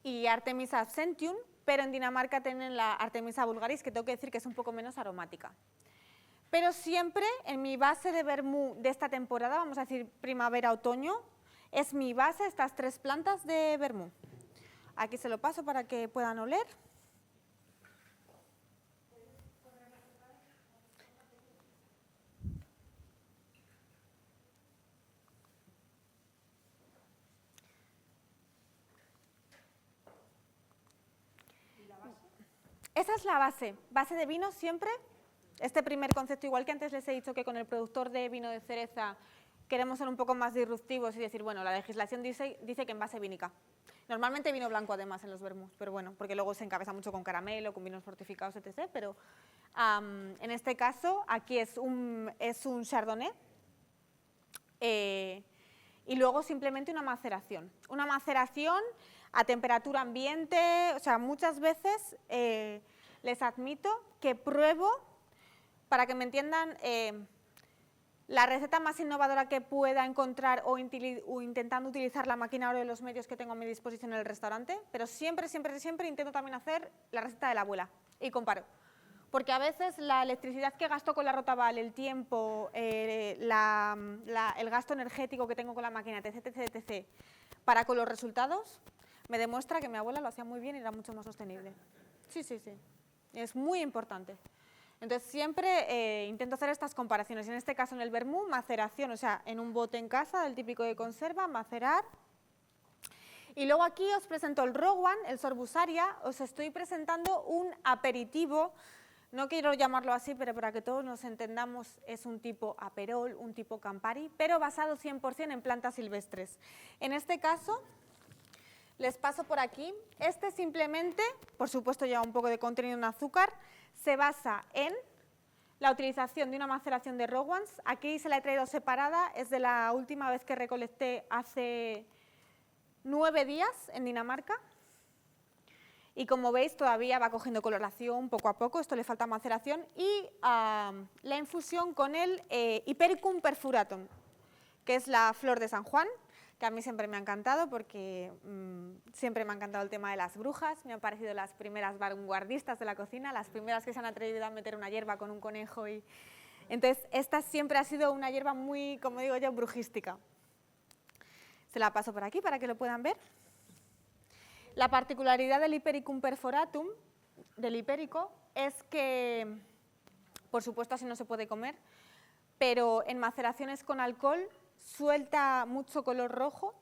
y Artemisa absentium, pero en Dinamarca tienen la Artemisa vulgaris, que tengo que decir que es un poco menos aromática. Pero siempre en mi base de vermú de esta temporada, vamos a decir primavera-otoño, es mi base estas 3 plantas de vermú. Aquí se lo paso para que puedan oler. Esa es la base de vino siempre. Este primer concepto, igual que antes les he dicho que con el productor de vino de cereza queremos ser un poco más disruptivos y decir, bueno, la legislación dice que en base vínica. Normalmente vino blanco además en los vermús, pero bueno, porque luego se encabeza mucho con caramelo, con vinos fortificados, etc. Pero en este caso, aquí es un chardonnay y luego simplemente una maceración. Una maceración a temperatura ambiente, o sea, muchas veces les admito que pruebo, para que me entiendan, la receta más innovadora que pueda encontrar o intentando utilizar la máquina ahora de los medios que tengo a mi disposición en el restaurante, pero siempre intento también hacer la receta de la abuela y comparo. Porque a veces la electricidad que gasto con la rotaval, el tiempo, el gasto energético que tengo con la máquina, etc., para con los resultados, me demuestra que mi abuela lo hacía muy bien y era mucho más sostenible. Sí, es muy importante. Entonces siempre intento hacer estas comparaciones, en este caso en el vermú, maceración, o sea, en un bote en casa, del típico de conserva, macerar. Y luego aquí os presento el Rowan, el Sorbusaria, os estoy presentando un aperitivo, no quiero llamarlo así, pero para que todos nos entendamos, es un tipo aperol, un tipo Campari, pero basado 100% en plantas silvestres. En este caso, les paso por aquí, este simplemente, por supuesto lleva un poco de contenido en azúcar, se basa en la utilización de una maceración de Rowans. Aquí se la he traído separada, es de la última vez que recolecté hace 9 días en Dinamarca. Y como veis todavía va cogiendo coloración poco a poco, esto le falta maceración. Y la infusión con el Hipericum perfuratum, que es la flor de San Juan, que a mí siempre me ha encantado porque siempre me ha encantado el tema de las brujas, me han parecido las primeras vanguardistas de la cocina, las primeras que se han atrevido a meter una hierba con un conejo. Entonces, esta siempre ha sido una hierba muy, como digo yo, brujística. Se la paso por aquí para que lo puedan ver. La particularidad del Hipericum perforatum, del hipérico, es que, por supuesto, así no se puede comer, pero en maceraciones con alcohol suelta mucho color rojo,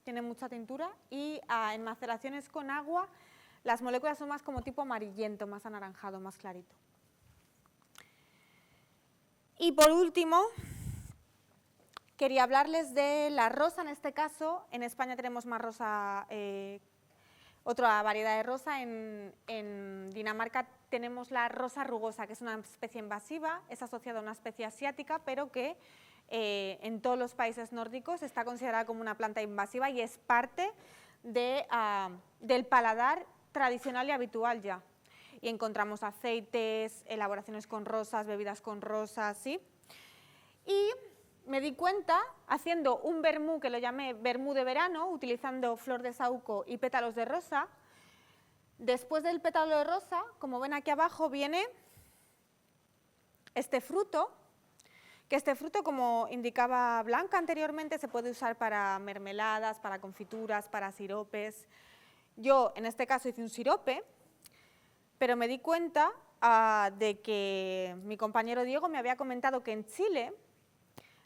tiene mucha tintura, y en maceraciones con agua las moléculas son más como tipo amarillento, más anaranjado, más clarito. Y por último, quería hablarles de la rosa, en este caso, en España tenemos más rosa, otra variedad de rosa, en Dinamarca tenemos la rosa rugosa, que es una especie invasiva, es asociada a una especie asiática, pero que en todos los países nórdicos está considerada como una planta invasiva y es parte del paladar tradicional y habitual ya. Y encontramos aceites, elaboraciones con rosas, bebidas con rosas, ¿sí? Y me di cuenta, haciendo un vermú que lo llamé vermú de verano, utilizando flor de saúco y pétalos de rosa, después del pétalo de rosa, como ven aquí abajo, viene este fruto, que este fruto, como indicaba Blanca anteriormente, se puede usar para mermeladas, para confituras, para siropes. Yo, en este caso, hice un sirope, pero me di cuenta de que mi compañero Diego me había comentado que en Chile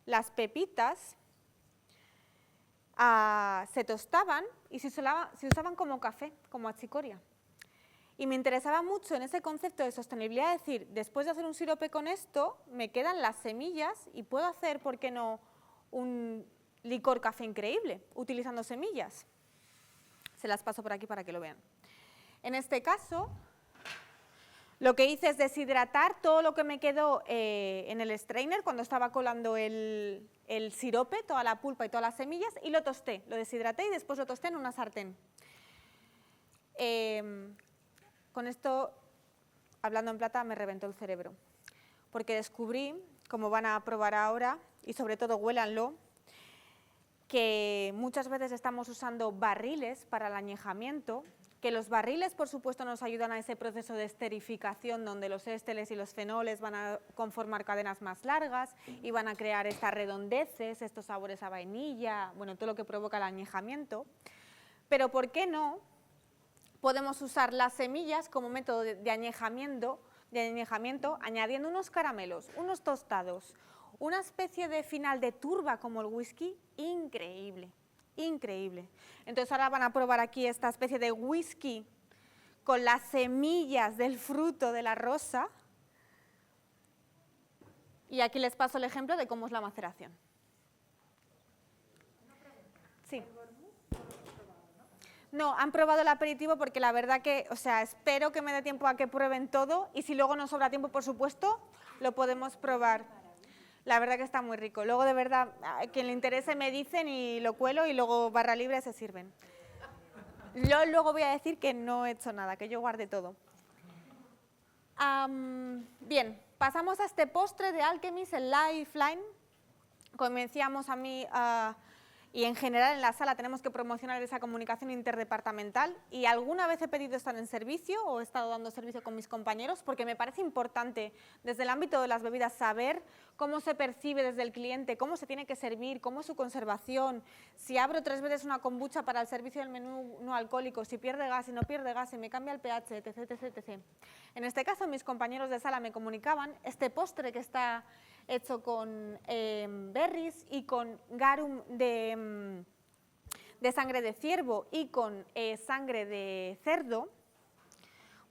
las pepitas se tostaban y se usaban como café, como achicoria. Y me interesaba mucho en ese concepto de sostenibilidad decir, después de hacer un sirope con esto, me quedan las semillas y puedo hacer, ¿por qué no?, un licor café increíble utilizando semillas. Se las paso por aquí para que lo vean. En este caso, lo que hice es deshidratar todo lo que me quedó en el strainer cuando estaba colando el sirope, toda la pulpa y todas las semillas, y lo tosté, lo deshidraté y después lo tosté en una sartén. Con esto, hablando en plata, me reventó el cerebro, porque descubrí, como van a probar ahora, y sobre todo huélanlo, que muchas veces estamos usando barriles para el añejamiento, que los barriles, por supuesto, nos ayudan a ese proceso de esterificación donde los ésteres y los fenoles van a conformar cadenas más largas y van a crear estas redondeces, estos sabores a vainilla, bueno, todo lo que provoca el añejamiento. Pero ¿por qué no podemos usar las semillas como método de añejamiento, añadiendo unos caramelos, unos tostados, una especie de final de turba como el whisky? Increíble, increíble. Entonces ahora van a probar aquí esta especie de whisky con las semillas del fruto de la rosa. Y aquí les paso el ejemplo de cómo es la maceración. Sí. No, han probado el aperitivo porque la verdad que, o sea, espero que me dé tiempo a que prueben todo y si luego nos sobra tiempo, por supuesto, lo podemos probar. La verdad que está muy rico. Luego, de verdad, a quien le interese me dicen y lo cuelo y luego barra libre se sirven. Yo luego voy a decir que no he hecho nada, que yo guardé todo. Bien, pasamos a este postre de Alchemist, el Lifeline. Como me decíamos a mí, y en general en la sala tenemos que promocionar esa comunicación interdepartamental y alguna vez he pedido estar en servicio o he estado dando servicio con mis compañeros porque me parece importante desde el ámbito de las bebidas saber cómo se percibe desde el cliente, cómo se tiene que servir, cómo es su conservación, si abro 3 veces una kombucha para el servicio del menú no alcohólico, si pierde gas, si no pierde gas, si me cambia el pH, etc, etc, etc. En este caso mis compañeros de sala me comunicaban este postre que está hecho con berries y con garum de sangre de ciervo y con sangre de cerdo,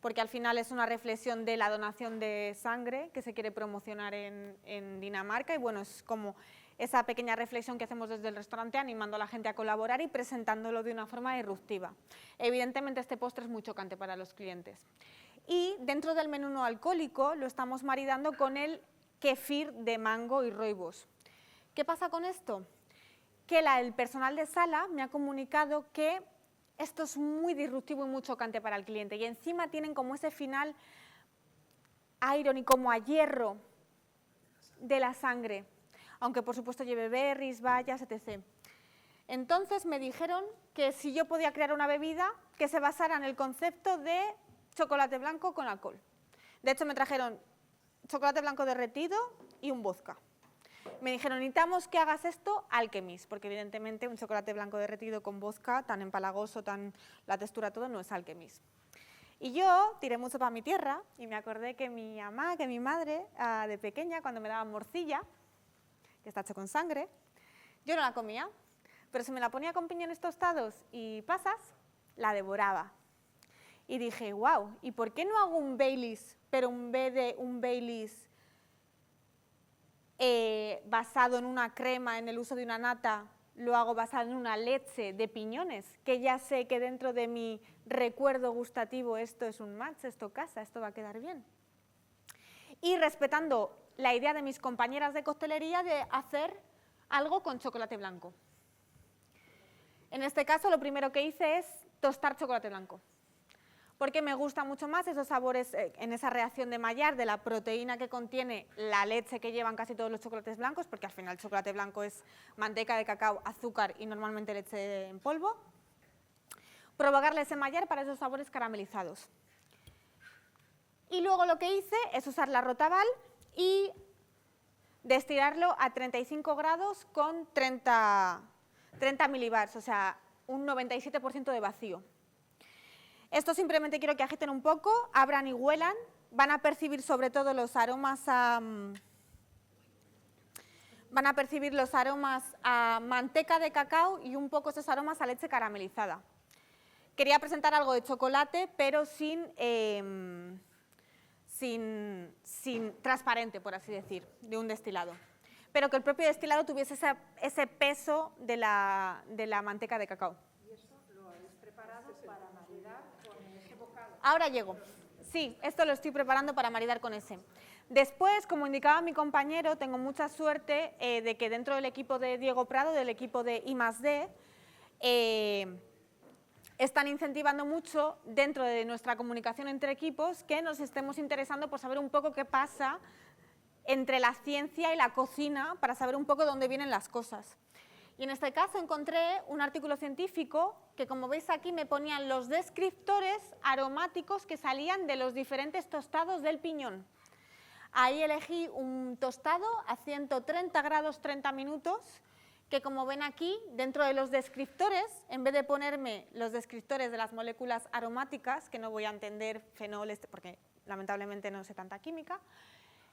porque al final es una reflexión de la donación de sangre que se quiere promocionar en Dinamarca y bueno, es como esa pequeña reflexión que hacemos desde el restaurante animando a la gente a colaborar y presentándolo de una forma disruptiva. Evidentemente este postre es muy chocante para los clientes. Y dentro del menú no alcohólico lo estamos maridando con el kefir de mango y rooibos. ¿Qué pasa con esto? Que el personal de sala me ha comunicado que esto es muy disruptivo y muy chocante para el cliente y encima tienen como ese final iron y como a hierro de la sangre, aunque por supuesto lleve berries, bayas, etc. Entonces me dijeron que si yo podía crear una bebida que se basara en el concepto de chocolate blanco con alcohol. De hecho me trajeron chocolate blanco derretido y un vodka. Me dijeron, necesitamos que hagas esto Alchemist, porque evidentemente un chocolate blanco derretido con vodka, tan empalagoso, tan la textura, todo, no es Alchemist. Y yo tiré mucho para mi tierra y me acordé que mi mamá, que mi madre, de pequeña, cuando me daba morcilla, que está hecho con sangre, yo no la comía, pero si me la ponía con piñones tostados y pasas, la devoraba. Y dije, wow, ¿y por qué no hago un Baileys, pero en vez de un Baileys basado en una crema, en el uso de una nata, lo hago basado en una leche de piñones, que ya sé que dentro de mi recuerdo gustativo esto es un match, esto casa, esto va a quedar bien? Y respetando la idea de mis compañeras de coctelería de hacer algo con chocolate blanco. En este caso lo primero que hice es tostar chocolate blanco, porque me gusta mucho más esos sabores en esa reacción de Maillard de la proteína que contiene la leche que llevan casi todos los chocolates blancos, porque al final el chocolate blanco es manteca de cacao, azúcar y normalmente leche en polvo. Provocarle ese Maillard para esos sabores caramelizados. Y luego lo que hice es usar la Rotabal y destilarlo a 35 grados con 30 milibars, o sea, un 97% de vacío. Esto simplemente quiero que agiten un poco, abran y huelan, van a percibir sobre todo los aromas a manteca de cacao y un poco esos aromas a leche caramelizada. quería presentar algo de chocolate, pero sin transparente, por así decir, de un destilado. Pero que el propio destilado tuviese ese peso de la manteca de cacao. ¿Y esto lo habéis preparado para maridar con ese bocado? Ahora llego. Sí, esto lo estoy preparando para maridar con ese. Después, como indicaba mi compañero, tengo mucha suerte de que dentro del equipo de Diego Prado, del equipo de I+D, están incentivando mucho dentro de nuestra comunicación entre equipos que nos estemos interesando por saber un poco qué pasa entre la ciencia y la cocina para saber un poco dónde vienen las cosas. Y en este caso encontré un artículo científico que, como veis aquí, me ponían los descriptores aromáticos que salían de los diferentes tostados del piñón. Ahí elegí un tostado a 130 grados 30 minutos, que como ven aquí, dentro de los descriptores, en vez de ponerme los descriptores de las moléculas aromáticas, que no voy a entender fenoles porque lamentablemente no sé tanta química,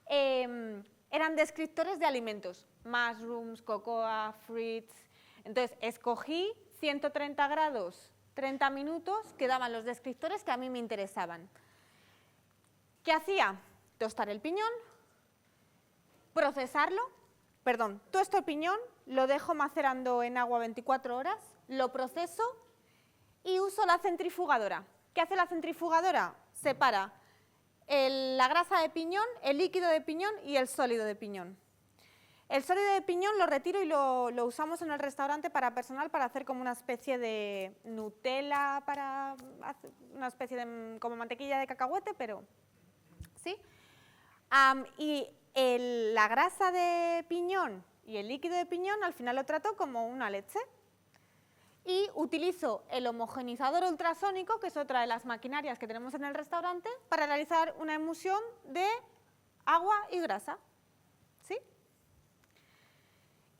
eran descriptores de alimentos, mushrooms, cocoa, fruits. Entonces escogí 130 grados 30 minutos, que daban los descriptores que a mí me interesaban. ¿Qué hacía? Tostar el piñón, procesarlo, tosto el piñón, lo dejo macerando en agua 24 horas, lo proceso y uso la centrifugadora. ¿Qué hace la centrifugadora? Separa la grasa de piñón, el líquido de piñón y el sólido de piñón. El sólido de piñón lo retiro y lo usamos en el restaurante para personal para hacer como una especie de Nutella, para hacer una especie de como mantequilla de cacahuete, pero ¿sí? Y la grasa de piñón y el líquido de piñón al final lo trato como una leche. Y utilizo el homogenizador ultrasónico, que es otra de las maquinarias que tenemos en el restaurante, para realizar una emulsión de agua y grasa. ¿Sí?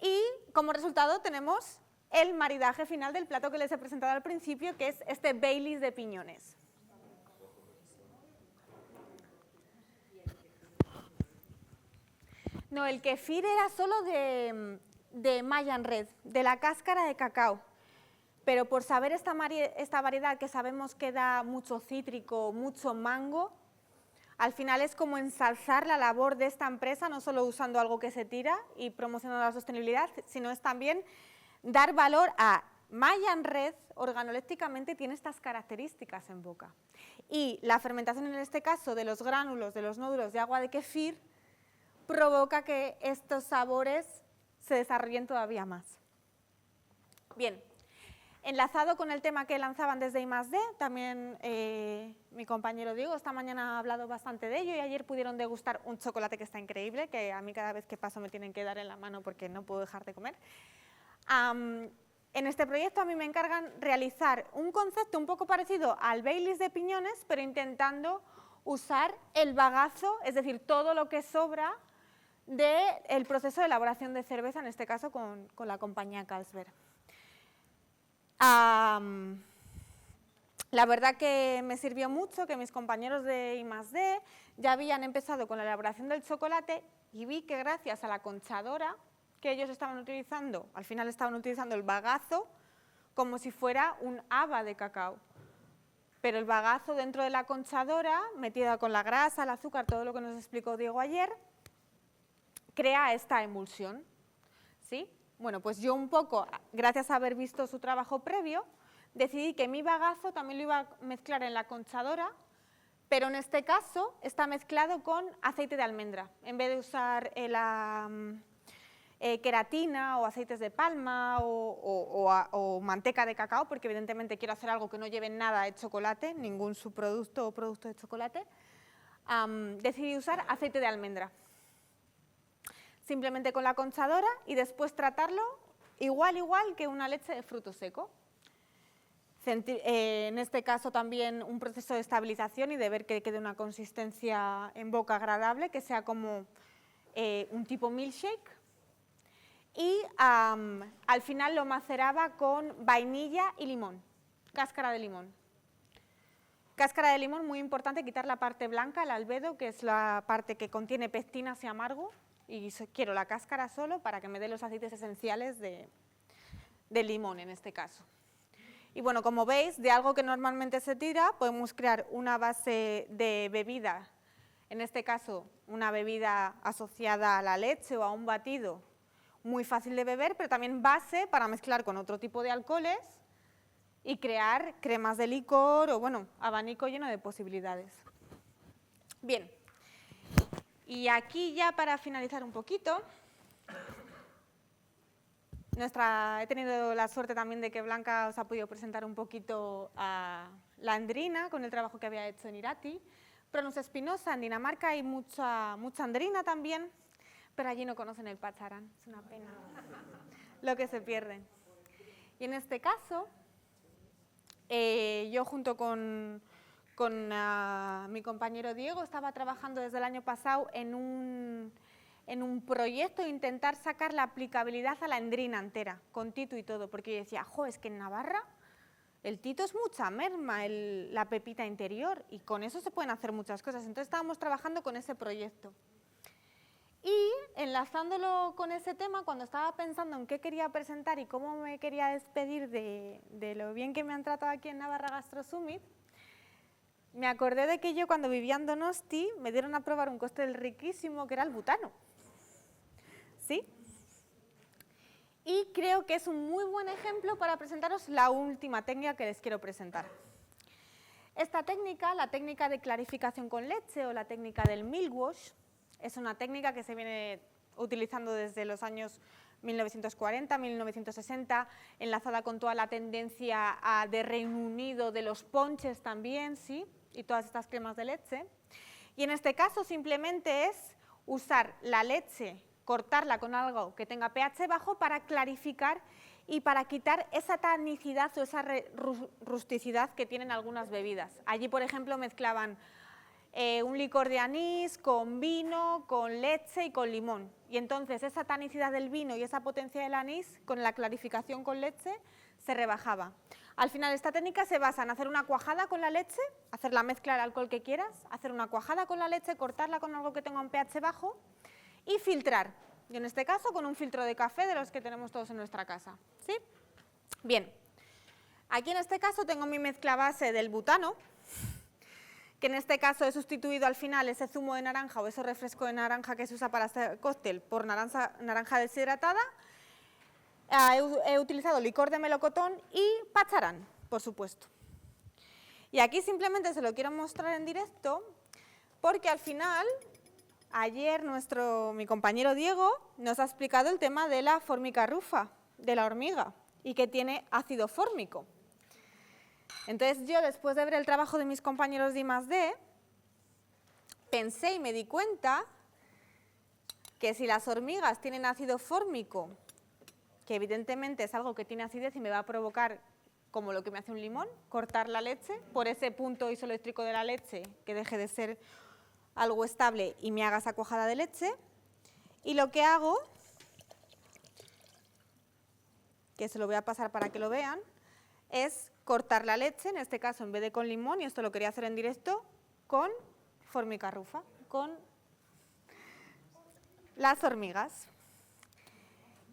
Y como resultado tenemos el maridaje final del plato que les he presentado al principio, que es este Baileys de piñones. No, el kefir era solo de Mayan Red, de la cáscara de cacao. Pero por saber esta variedad que sabemos que da mucho cítrico, mucho mango, al final es como ensalzar la labor de esta empresa, no solo usando algo que se tira y promocionando la sostenibilidad, sino es también dar valor a Mayan Red, organolépticamente tiene estas características en boca. Y la fermentación en este caso de los gránulos, de los nódulos de agua de kefir, provoca que estos sabores se desarrollen todavía más. Bien. Enlazado con el tema que lanzaban desde I+D, también mi compañero Diego esta mañana ha hablado bastante de ello y ayer pudieron degustar un chocolate que está increíble, que a mí cada vez que paso me tienen que dar en la mano porque no puedo dejar de comer. En este proyecto a mí me encargan realizar un concepto un poco parecido al Baileys de piñones, pero intentando usar el bagazo, es decir, todo lo que sobra del proceso de elaboración de cerveza, en este caso con la compañía Carlsberg. La verdad que me sirvió mucho que mis compañeros de I+D ya habían empezado con la elaboración del chocolate y vi que gracias a la conchadora que ellos estaban utilizando, al final estaban utilizando el bagazo como si fuera un haba de cacao. Pero el bagazo dentro de la conchadora, metida con la grasa, el azúcar, todo lo que nos explicó Diego ayer, crea esta emulsión, ¿sí? Bueno, pues yo un poco, gracias a haber visto su trabajo previo, decidí que mi bagazo también lo iba a mezclar en la conchadora, pero en este caso está mezclado con aceite de almendra. En vez de usar queratina o aceites de palma o manteca de cacao, porque evidentemente quiero hacer algo que no lleve nada de chocolate, ningún subproducto o producto de chocolate, decidí usar aceite de almendra. Simplemente con la conchadora y después tratarlo igual que una leche de fruto seco. En este caso también un proceso de estabilización y de ver que quede una consistencia en boca agradable, que sea como un tipo milkshake. Y al final lo maceraba con vainilla y limón, cáscara de limón. Cáscara de limón, muy importante, quitar la parte blanca, el albedo, que es la parte que contiene pectinas y amargo. Y quiero la cáscara solo para que me dé los aceites esenciales de limón en este caso. Y bueno, como veis, de algo que normalmente se tira, podemos crear una base de bebida, en este caso una bebida asociada a la leche o a un batido, muy fácil de beber, pero también base para mezclar con otro tipo de alcoholes y crear cremas de licor o, bueno, abanico lleno de posibilidades. Bien, y aquí ya para finalizar un poquito, he tenido la suerte también de que Blanca os ha podido presentar un poquito a la andrina con el trabajo que había hecho en Irati. Pronus espinosa, en Dinamarca hay mucha andrina también, pero allí no conocen el pacharán, es una pena lo que se pierden. Y en este caso, yo junto con mi compañero Diego estaba trabajando desde el año pasado en un proyecto de intentar sacar la aplicabilidad a la andrina entera, con tito y todo, porque yo decía, jo, es que en Navarra el tito es mucha merma, la pepita interior, y con eso se pueden hacer muchas cosas. Entonces estábamos trabajando con ese proyecto. Y enlazándolo con ese tema, cuando estaba pensando en qué quería presentar y cómo me quería despedir de lo bien que me han tratado aquí en Navarra Gastro Summit, me acordé de que yo cuando vivía en Donosti me dieron a probar un cóctel riquísimo que era el butano. ¿Sí? Y creo que es un muy buen ejemplo para presentaros la última técnica que les quiero presentar. Esta técnica, la técnica de clarificación con leche o la técnica del milk wash, es una técnica que se viene utilizando desde los años 1940, 1960, enlazada con toda la tendencia de Reino Unido, de los ponches también, ¿sí? Y todas estas cremas de leche. Y en este caso simplemente es usar la leche, cortarla con algo que tenga pH bajo para clarificar y para quitar esa tanicidad o esa rusticidad que tienen algunas bebidas. Allí, por ejemplo, mezclaban un licor de anís con vino, con leche y con limón. Y entonces esa tanicidad del vino y esa potencia del anís, con la clarificación con leche, se rebajaba. Al final, esta técnica se basa en hacer una cuajada con la leche, hacer la mezcla del alcohol que quieras, hacer una cuajada con la leche, cortarla con algo que tenga un pH bajo y filtrar. Y en este caso, con un filtro de café de los que tenemos todos en nuestra casa. ¿Sí? Bien. Aquí en este caso tengo mi mezcla base del butano, que en este caso he sustituido al final ese zumo de naranja o ese refresco de naranja que se usa para hacer cóctel por naranja deshidratada. He utilizado licor de melocotón y pacharán, por supuesto. Y aquí simplemente se lo quiero mostrar en directo porque al final, ayer mi compañero Diego nos ha explicado el tema de la fórmica rufa, de la hormiga, y que tiene ácido fórmico. Entonces yo, después de ver el trabajo de mis compañeros de I+D, pensé y me di cuenta que si las hormigas tienen ácido fórmico, que evidentemente es algo que tiene acidez y me va a provocar, como lo que me hace un limón, cortar la leche, por ese punto isoeléctrico de la leche, que deje de ser algo estable y me haga esa cuajada de leche, y lo que hago, que se lo voy a pasar para que lo vean, es cortar la leche, en este caso en vez de con limón, y esto lo quería hacer en directo, con fórmica rufa, con las hormigas.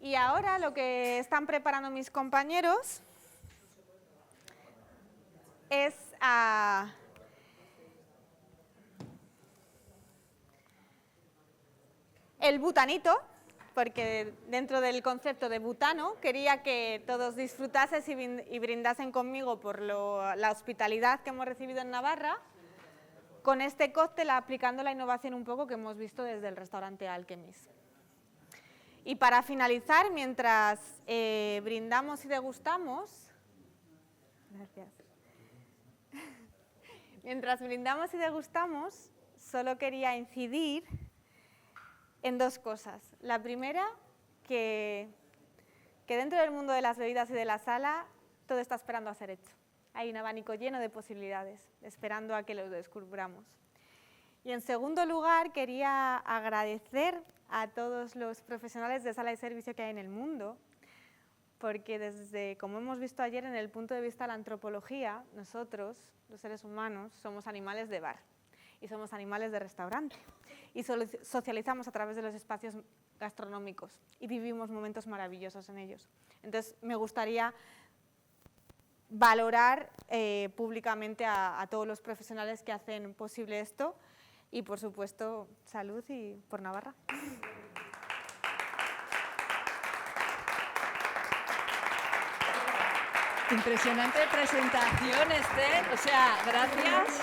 Y ahora lo que están preparando mis compañeros es el butanito, porque dentro del concepto de butano quería que todos disfrutasen y brindasen conmigo por la hospitalidad que hemos recibido en Navarra, con este cóctel aplicando la innovación un poco que hemos visto desde el restaurante Alchemist. Y para finalizar, mientras brindamos y degustamos, gracias. Mientras brindamos y degustamos, solo quería incidir en dos cosas. La primera, que dentro del mundo de las bebidas y de la sala, todo está esperando a ser hecho. Hay un abanico lleno de posibilidades, esperando a que lo descubramos. Y en segundo lugar, quería agradecer a todos los profesionales de sala de servicio que hay en el mundo, porque como hemos visto ayer, en el punto de vista de la antropología, nosotros, los seres humanos, somos animales de bar y somos animales de restaurante y socializamos a través de los espacios gastronómicos y vivimos momentos maravillosos en ellos. Entonces, me gustaría valorar públicamente a todos los profesionales que hacen posible esto y, por supuesto, salud y por Navarra. Impresionante presentación, Esther. O sea, gracias.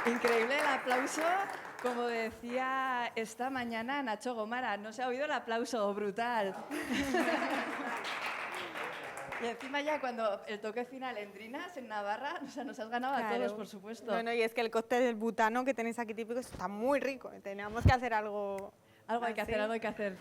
Increíble el aplauso. Como decía esta mañana Nacho Gomara, no se ha oído el aplauso, brutal. Y encima ya cuando el toque final en Drinas, en Navarra, o sea, nos has ganado a todos, por supuesto. Bueno, y es que el cóctel del butano que tenéis aquí típico está muy rico. Teníamos que hacer algo. Algo hay que hacer, algo hay que hacer.